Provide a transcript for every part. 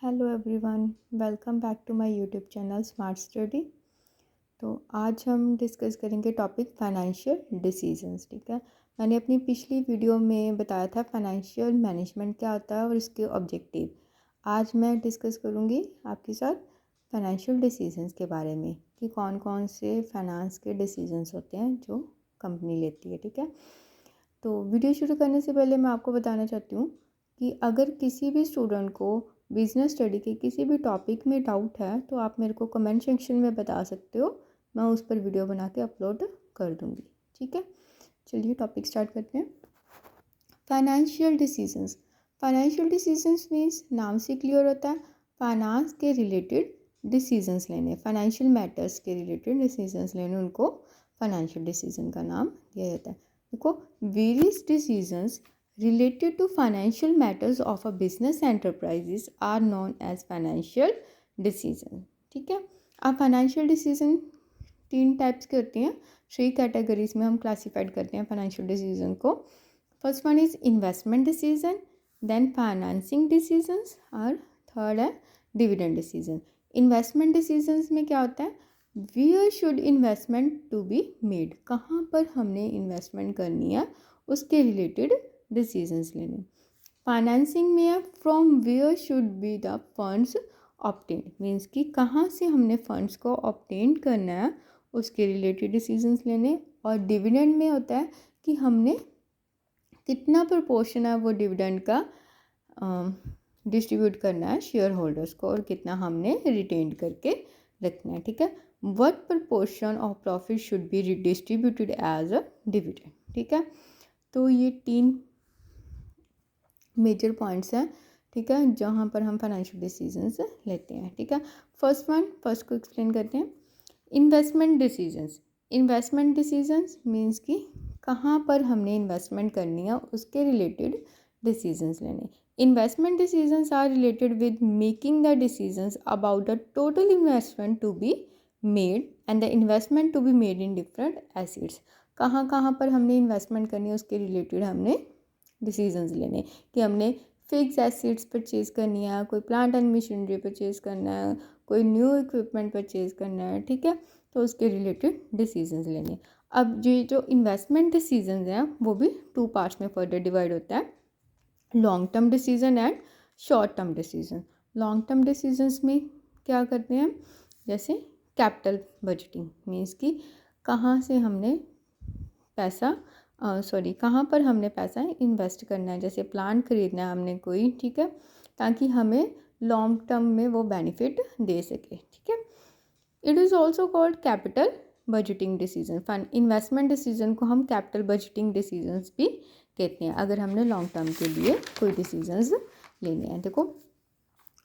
Hello everyone, welcome back to my YouTube channel smart study. तो आज हम discuss करेंगे टॉपिक फाइनेंशियल डिसीजंस। ठीक है, मैंने अपनी पिछली वीडियो में बताया था फाइनेंशियल मैनेजमेंट क्या होता है और इसके ऑब्जेक्टिव। आज मैं डिस्कस करूँगी आपके साथ फाइनेंशियल डिसीजंस के बारे में कि कौन कौन से फाइनेंस के डिसीजंस होते हैं जो कंपनी लेती है। ठीक है, तो वीडियो शुरू करने से पहले मैं आपको बताना चाहती हूँ कि अगर किसी भी स्टूडेंट को बिजनेस स्टडी के किसी भी टॉपिक में डाउट है तो आप मेरे को कमेंट सेक्शन में बता सकते हो, मैं उस पर वीडियो बना के अपलोड कर दूँगी। ठीक है, चलिए टॉपिक स्टार्ट करते हैं। Financial decisions. Financial decisions means नाम से क्लियर होता है, फाइनेंस के रिलेटेड डिसीजंस लेने, फाइनेंशियल मैटर्स के रिलेटेड डिसीजंस लेने, उनको फाइनेंशियल डिसीजन का नाम दिया जाता है। देखो, various decisions related to financial matters of a business enterprises are known as financial decision। ठीक है, अब फाइनेंशियल डिसीजन 3 टाइप्स के होती हैं, 3 कैटेगरीज में हम क्लासीफाइड करते हैं फाइनेंशियल डिसीजन को। First one is investment decision, then financing decisions और थर्ड है डिविडेंड डिसीजन। इन्वेस्टमेंट डिसीजंस में क्या होता है, where should investment to be made, कहाँ पर हमने इन्वेस्टमेंट करनी है उसके रिलेटेड डिसीजंस लेने। फाइनेंसिंग में है from where should be the funds obtain, means कि कहाँ से हमने फंड्स को ऑब्टेन करना है उसके रिलेटेड डिसीजंस लेने। और डिविडेंड में होता है कि हमने कितना प्रपोर्शन है वो डिविडेंड का डिस्ट्रीब्यूट करना है शेयर होल्डर्स को और कितना हमने रिटेन करके रखना है। ठीक है, what proportion of profit should be distributed as a dividend. ठीक है, तो ये 3 मेजर पॉइंट्स हैं। ठीक है, जहाँ पर हम फाइनेंशियल डिसीजंस लेते हैं। ठीक है, फर्स्ट को एक्सप्लेन करते हैं। Investment decisions. Investment decisions means कि कहाँ पर हमने इन्वेस्टमेंट करनी है उसके रिलेटेड डिसीजंस लेने। Investment decisions are related with making the decisions about the total investment to be made and the investment to be made in different assets. कहाँ कहाँ पर हमने इन्वेस्टमेंट करनी है उसके रिलेटेड हमने डिसीजंस लेने कि हमने फिक्स एसेट्स परचेज़ करनी है, कोई प्लांट एंड मशीनरी परचेज़ करना है, कोई न्यू इक्विपमेंट परचेज़ करना है। ठीक है, तो उसके रिलेटेड डिसीजंस लेने। अब ये जो इन्वेस्टमेंट डिसीजंस हैं वो भी 2 पार्ट्स में फर्दर डिवाइड होता है, long term decision and short term decision. Long term decisions में क्या करते हैं, जैसे कैपिटल बजटिंग, मीन्स कि कहाँ से हमने पैसा कहाँ पर हमने पैसा इन्वेस्ट करना है, जैसे प्लांट खरीदना है हमने कोई। ठीक है, ताकि हमें लॉन्ग टर्म में वो बेनिफिट दे सके। ठीक है, it is also called capital budgeting decision. Investment decision को हम कैपिटल बजटिंग डिसीजंस भी कहते हैं अगर हमने लॉन्ग टर्म के लिए कोई डिसीजंस लेने हैं। देखो,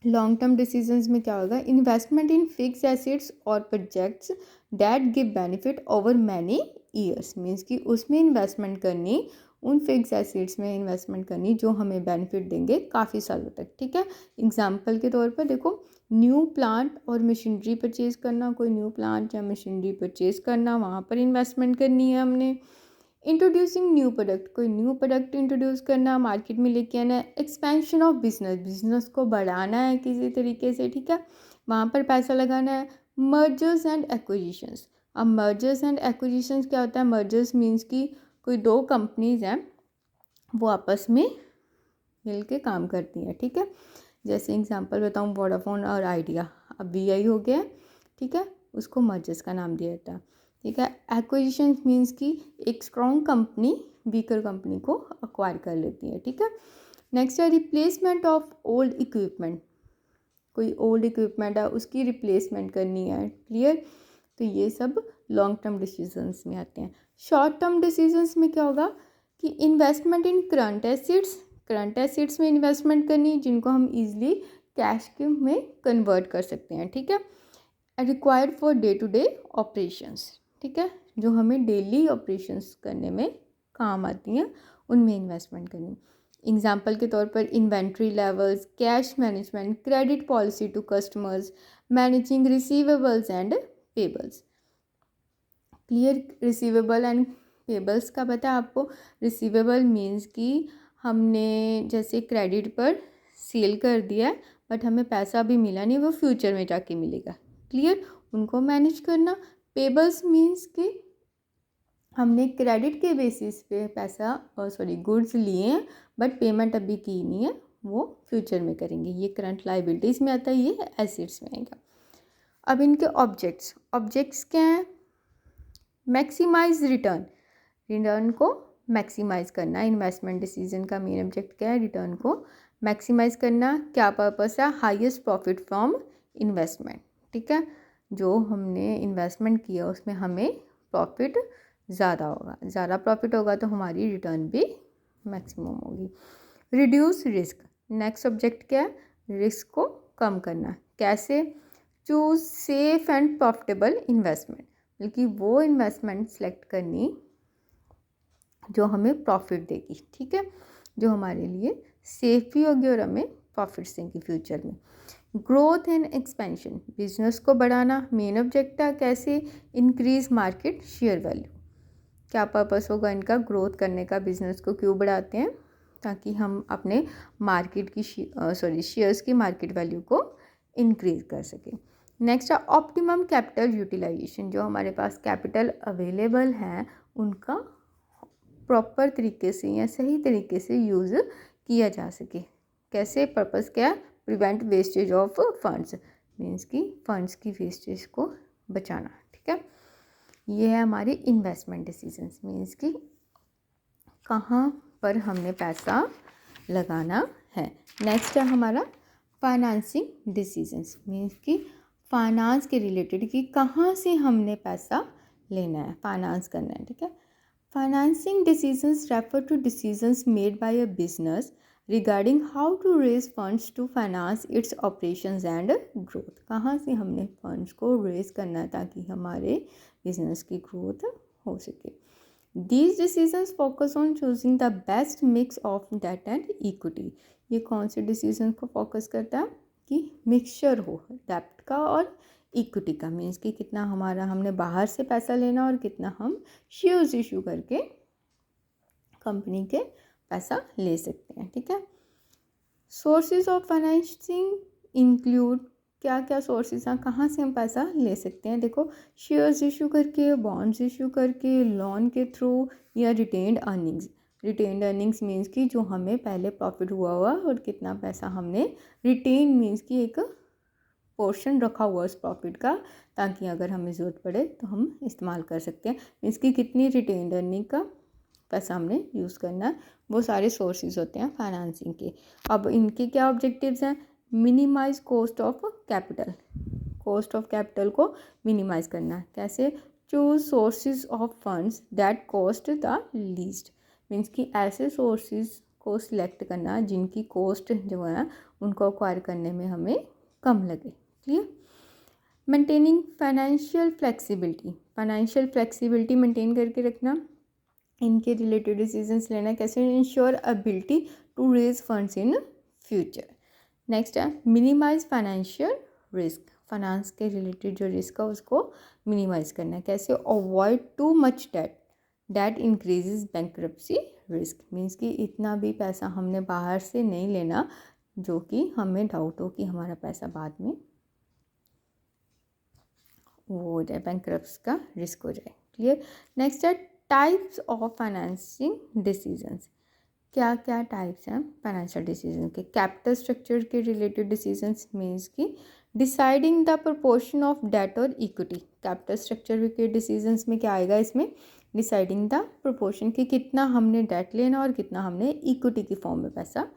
लॉन्ग टर्म डिसीजंस में क्या होगा, इन्वेस्टमेंट इन फिक्स एसेट्स और projects that give benefit over many years, means कि उसमें इन्वेस्टमेंट करनी, उन फिक्स एसेट्स में इन्वेस्टमेंट करनी जो हमें बेनिफिट देंगे काफ़ी सालों तक। ठीक है, एग्जांपल के तौर पर देखो, न्यू प्लांट और मशीनरी परचेज़ करना, कोई न्यू प्लांट या मशीनरी परचेज़ करना, वहाँ पर इन्वेस्टमेंट करनी है हमने। इंट्रोड्यूसिंग न्यू प्रोडक्ट, कोई न्यू प्रोडक्ट इंट्रोड्यूस करना, मार्केट में लेके आना है। एक्सपेंशन ऑफ बिजनेस, बिजनेस को बढ़ाना है किसी तरीके से। ठीक है, वहाँ पर पैसा लगाना है। Mergers and acquisitions. अब मर्जर्स एंड एक्विजिशंस क्या होता है, मर्जर्स मीन्स कि कोई 2 कंपनीज हैं वो आपस में मिल के काम करती हैं। ठीक है, जैसे एग्जांपल बताऊँ, वोडाफोन और आइडिया, अब VI हो गया। ठीक है, उसको मर्जर्स का नाम दिया जाता है। ठीक है, एक्विजिशन मीन्स कि एक स्ट्रॉन्ग कंपनी वीकर कंपनी को अक्वायर कर लेती है। ठीक है, नेक्स्ट है रिप्लेसमेंट ऑफ ओल्ड इक्विपमेंट, कोई ओल्ड इक्विपमेंट है उसकी रिप्लेसमेंट करनी है। क्लियर, तो ये सब लॉन्ग टर्म डिसीजंस में आते हैं। शॉर्ट टर्म डिसीजंस में क्या होगा कि इन्वेस्टमेंट इन करंट एसेट्स, करंट एसेट्स में इन्वेस्टमेंट करनी जिनको हम इजीली कैश के में कन्वर्ट कर सकते हैं। ठीक है, required for day to day operations. ठीक है, जो हमें डेली ऑपरेशंस करने में काम आती हैं उनमें इन्वेस्टमेंट करनी। एग्जाम्पल के तौर पर inventory levels, cash management, credit policy to customers, managing receivables and payables. Clear, receivable and payables का पता है आपको। रिसीवेबल मीन्स कि हमने जैसे क्रेडिट पर सेल कर दिया है बट हमें पैसा अभी मिला नहीं, वो फ्यूचर में जाके मिलेगा। क्लियर, उनको मैनेज करना। पेबल्स मीन्स कि हमने क्रेडिट के बेसिस पे पैसा गुड्स लिए हैं बट पेमेंट अभी की नहीं है, वो फ्यूचर में करेंगे। ये करंट लाइबिलिटीज़ में आता है, ये एसेट्स में आएगा। अब इनके ऑब्जेक्ट्स क्या हैं? मैक्सिमाइज रिटर्न, रिटर्न को मैक्सिमाइज करना। इन्वेस्टमेंट डिसीजन का मेन ऑब्जेक्ट क्या है? रिटर्न को मैक्सिमाइज करना। क्या पर्पस है? Highest profit from investment. ठीक है, जो हमने इन्वेस्टमेंट किया उसमें हमें प्रॉफिट ज़्यादा होगा, ज़्यादा प्रॉफिट होगा तो हमारी रिटर्न भी मैक्सिमम होगी। रिड्यूस रिस्क, नेक्स्ट ऑब्जेक्ट क्या है? रिस्क को कम करना। कैसे? Choose safe and profitable investment, बल्कि वो इन्वेस्टमेंट सेलेक्ट करनी जो हमें प्रॉफिट देगी। ठीक है, जो हमारे लिए सेफ भी होगी और हमें प्रॉफिट्स देंगी फ्यूचर में। ग्रोथ एंड एक्सपेंशन, बिजनेस को बढ़ाना मेन ऑब्जेक्ट है। कैसे? Increase market share value. क्या पर्पस होगा इनका? ग्रोथ करने का। बिजनेस को क्यों बढ़ाते हैं? ताकि हम अपने मार्केट की शेयर्स की मार्केट वैल्यू को इंक्रीज कर सकें। नेक्स्ट है ऑप्टिमम कैपिटल यूटिलाइजेशन, जो हमारे पास कैपिटल अवेलेबल है उनका प्रॉपर तरीके से या सही तरीके से यूज़ किया जा सके। कैसे? पर्पस क्या है? Prevent wastage of funds, means कि फंड्स की वेस्टेज को बचाना। ठीक है, ये है हमारी इन्वेस्टमेंट डिसीजंस, मीन्स कि कहाँ पर हमने पैसा लगाना है। नेक्स्ट है हमारा फाइनेंसिंग डिसीजंस, मीन्स कि फाइनेंस के रिलेटेड कि कहाँ से हमने पैसा लेना है, फाइनेंस करना है। ठीक है, financing decisions refer to decisions made by a business regarding how to raise funds to finance its operations and growth. कहाँ से हमने फंड्स को रेज करना है ताकि हमारे बिजनेस की ग्रोथ हो सके। These decisions focus on choosing the best mix of debt and equity. ये कौन से डिसीजन को फोकस करता है? कि मिक्सचर हो डेप्ट का और इक्विटी का, मीन्स कि कितना हमारा हमने बाहर से पैसा लेना और कितना हम शेयर्स इशू करके कंपनी के पैसा ले सकते हैं। ठीक है, सोर्सेज ऑफ फाइनेंसिंग इंक्लूड, क्या क्या सोर्सेज हैं, कहाँ से हम पैसा ले सकते हैं? देखो, शेयर्स इशू करके, बॉन्ड्स इशू करके, लोन के थ्रू, या retained earnings. Retained earnings means कि जो हमें पहले प्रॉफिट हुआ और कितना पैसा हमने रिटेन, मीन्स कि एक पोर्शन रखा हुआ उस प्रॉफिट का, ताकि अगर हमें ज़रूरत पड़े तो हम इस्तेमाल कर सकते हैं। मीन्स कि कितनी रिटेन्ड अर्निंग का पैसा हमने यूज़ करना है, वो सारे सोर्सेज होते हैं फाइनेंसिंग के। अब इनके क्या ऑब्जेक्टिव्स हैं? Minimise cost of capital, cost of capital को मिनिमाइज करना। कैसे? Choose sources of funds that cost the least, means कि ऐसे सोर्सेज को सिलेक्ट करना जिनकी कॉस्ट जो है उनको एक्वायर करने में हमें कम लगे। Clear? Maintaining financial flexibility, financial flexibility maintain करके रखना, इनके रिलेटेड डिसीजंस लेना। कैसे? Ensure ability to raise funds in future. Next है मिनिमाइज फाइनेंशियल रिस्क, फाइनेंस के रिलेटेड जो रिस्क है उसको मिनिमाइज करना है। कैसे? Avoid too much debt, debt increases bankruptcy risk, means कि इतना भी पैसा हमने बाहर से नहीं लेना जो कि हमें डाउट हो कि हमारा पैसा बाद में वो हो जाए, बैंक्रप्स का रिस्क हो जाए। क्लियर? नेक्स्ट है टाइप्स ऑफ फाइनेंसिंग डिसीजंस, क्या क्या टाइप्स हैं फाइनेंशियल डिसीजन के। कैपिटल स्ट्रक्चर के रिलेटेड डिसीजंस, मीन्स कि deciding the proportion of debt और इक्विटी। कैपिटल स्ट्रक्चर के डिसीजंस में क्या आएगा? इसमें डिसाइडिंग द प्रोपोर्शन कि कितना हमने डेट लेना और कितना हमने इक्विटी की फॉर्म में पैसा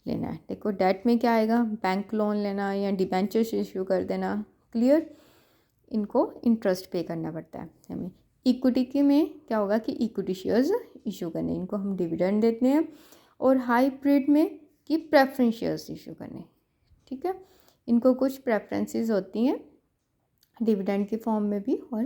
लेना है। देखो, डेट में क्या आएगा? बैंक लोन लेना या डिबेंचर्स इशू कर देना। क्लियर? इनको इंटरेस्ट पे करना पड़ता है हमें। इक्विटी के में क्या होगा कि इक्विटी शेयर्स इशू करने, इनको हम डिविडेंड देते हैं। और हाइब्रिड में कि प्रेफरेंस शेयर्स इशू करने। ठीक है, इनको कुछ प्रेफरेंसेस होती हैं डिविडेंड के फॉर्म में भी और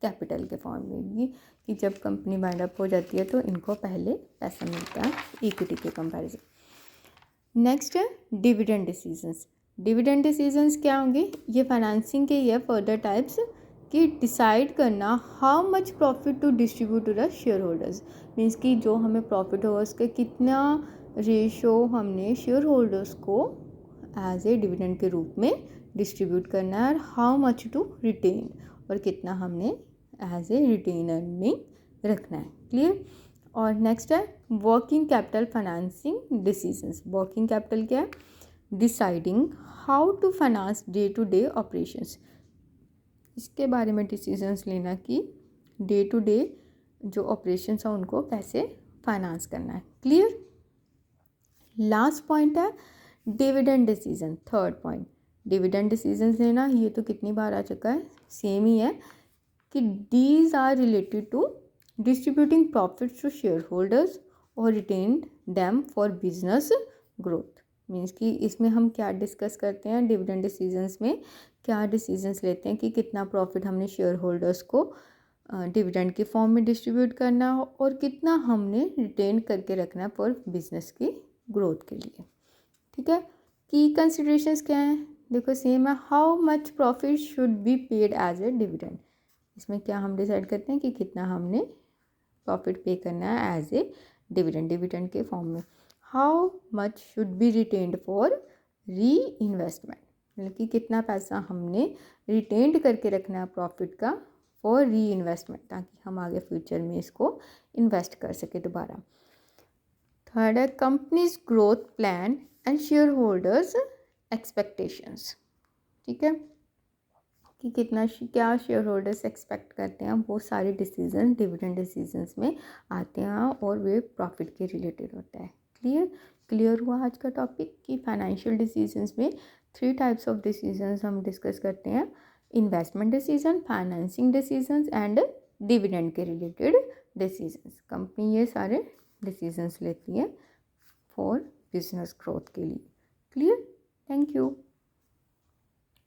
कैपिटल के फॉर्म में भी, कि जब कंपनी वाइंड अप हो जाती है तो इनको पहले पैसा मिलता है इक्विटी के कंपैरिजन। नेक्स्ट है डिविडेंड डिसीजंस। डिविडेंड डिसीजंस क्या होंगे? ये फाइनेंसिंग के ये फर्दर टाइप्स कि डिसाइड करना how much profit to distribute to the share holders, means कि जो हमें प्रॉफिट होगा उसके कितना रेशो हमने शेयर होल्डर्स को एज ए डिविडेंड के रूप में डिस्ट्रीब्यूट करना है, और हाउ मच टू रिटेन, और कितना हमने एज ए रिटेन अर्निंग रखना है। क्लियर। और नेक्स्ट है working capital financing decisions. Working capital क्या है? Deciding how to finance day to day operations. इसके बारे में डिसीजंस लेना कि डे टू डे जो ऑपरेशंस हैं उनको कैसे फाइनेंस करना है। क्लियर। लास्ट पॉइंट है dividend decision. Third point dividend decisions लेना। ये तो कितनी बार आ चुका है, सेम ही है कि these are related to distributing profits to share holders और retain them for business growth. Means कि इसमें हम क्या डिस्कस करते हैं, डिविडेंड डिसीजंस में क्या डिसीजंस लेते हैं कि कितना प्रॉफिट हमने शेयर होल्डर्स को डिविडेंड के फॉर्म में डिस्ट्रीब्यूट करना हो और कितना हमने रिटेन करके रखना है फॉर बिजनेस की ग्रोथ के लिए। ठीक है। की कंसिडरेशंस क्या हैं? देखो सेम है, how much profit should be paid as a dividend. इसमें क्या हम डिसाइड करते हैं कि कितना हमने प्रॉफिट पे करना है एज ए डिविडेंड, डिविडेंड के फॉर्म में। How much should be retained for री इन्वेस्टमेंट, मतलब कि कितना पैसा हमने रिटेन्ड करके रखना है प्रॉफिट का फॉर री इन्वेस्टमेंट, ताकि हम आगे फ्यूचर में इसको इन्वेस्ट कर सके दोबारा। थर्ड है companies growth plan and share holders expectations. ठीक है, कि कितना क्या शेयर होल्डर्स एक्सपेक्ट करते हैं, वो सारे डिसीजन डिविडेंड डिसीजंस में आते हैं और वे प्रॉफिट के रिलेटेड होता है। क्लियर। क्लियर हुआ आज का टॉपिक कि फाइनेंशियल डिसीजंस में 3 टाइप्स ऑफ डिसीजंस हम डिस्कस करते हैं, investment decision, financing decisions and dividend के रिलेटेड डिसीजंस। कंपनी ये सारे डिसीजंस लेती है फॉर बिजनेस ग्रोथ के लिए। क्लियर। Thank you.